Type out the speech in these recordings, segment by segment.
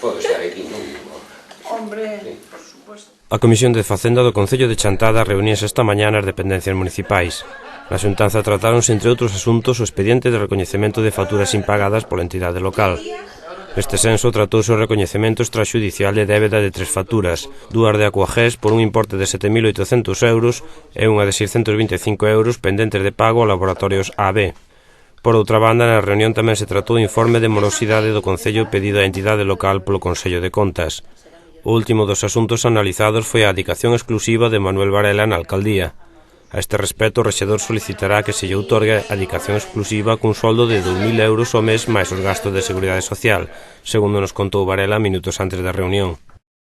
Pode estar aquí, non? Hombre, por suposto. A Comisión de Facenda do Concello de Chantada reuníase esta mañá nas dependencias municipais. Na xuntanza tratáronse, entre outros asuntos, o expediente de recoñecemento de facturas impagadas pola entidade local. Neste senso, tratouse o recoñecemento extrajudicial de débeda de 3 facturas, dúas de Aquagés por un importe de 7.800 euros e unha de 625 euros pendentes de pago a Laboratorios AB. Por outra banda, na reunión tamén se tratou o informe de morosidade do Concello pedido á entidade local polo Consello de Contas. O último dos asuntos analizados foi a adicación exclusiva de Manuel Varela na alcaldía. A este respecto, o rexedor solicitará que se lle outorgue a adicación exclusiva cun soldo de 2.000 euros ao mes máis os gastos de seguridade social, segundo nos contou Varela minutos antes da reunión.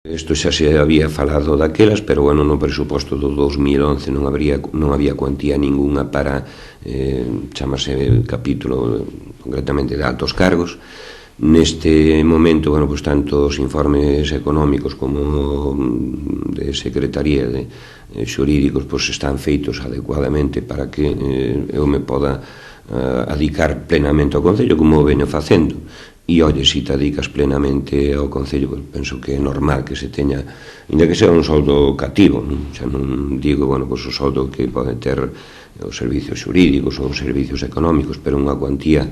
Isto xa se había falado daquelas, pero bueno, no presuposto do 2011 non había cuantía ninguna para chamase capítulo concretamente de altos cargos. Neste momento, bueno, pues tanto os informes económicos como de secretaría de xurídicos pues están feitos adecuadamente para que eu me poda adicar plenamente ao Concello como o veño facendo. E, olle, se te adicas plenamente ao Concello, pues, penso que é normal que se teña, ainda que sea un soldo cativo, non? Xa non digo, bueno, pues o soldo que pode ter os servicios xurídicos ou os servicios económicos, pero unha cuantía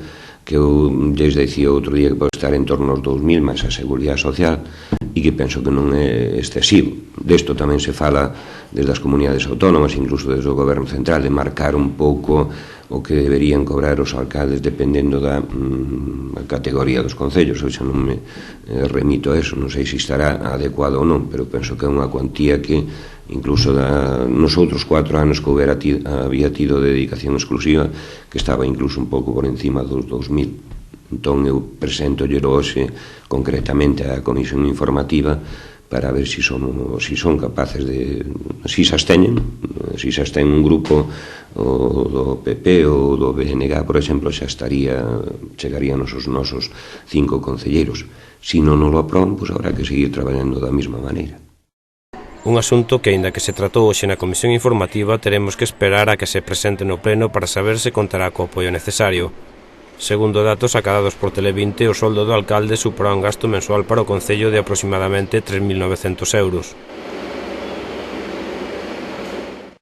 que eu lles dicía outro día que pode estar en torno aos 2.000 máis a Seguridade Social e que penso que non é excesivo. Desto tamén se fala desde as comunidades autónomas, incluso desde o Goberno Central, de marcar un pouco o que deberían cobrar os alcaldes dependendo da categoría dos concellos. Eu xa non me remito a eso, non sei se estará adecuado ou non, pero penso que é unha cuantía que incluso nos outros 4 anos que había tido dedicación exclusiva, que estaba incluso un pouco por encima dos 2.000. Entón eu presento hoxe concretamente a Comisión Informativa para ver se son capaces de, se se absteñen un grupo do PP ou do BNG, por exemplo, xa chegarían os nosos 5 concelleiros. Se non lo aproban, pois habrá que seguir traballando da mesma maneira. Un asunto que, aínda que se tratou hoxe na Comisión Informativa, teremos que esperar a que se presente no Pleno para saber se contará co apoio necesario. Segundo datos acadados por Tele20, o soldo do alcalde suporá un gasto mensual para o Concello de aproximadamente 3.900 euros.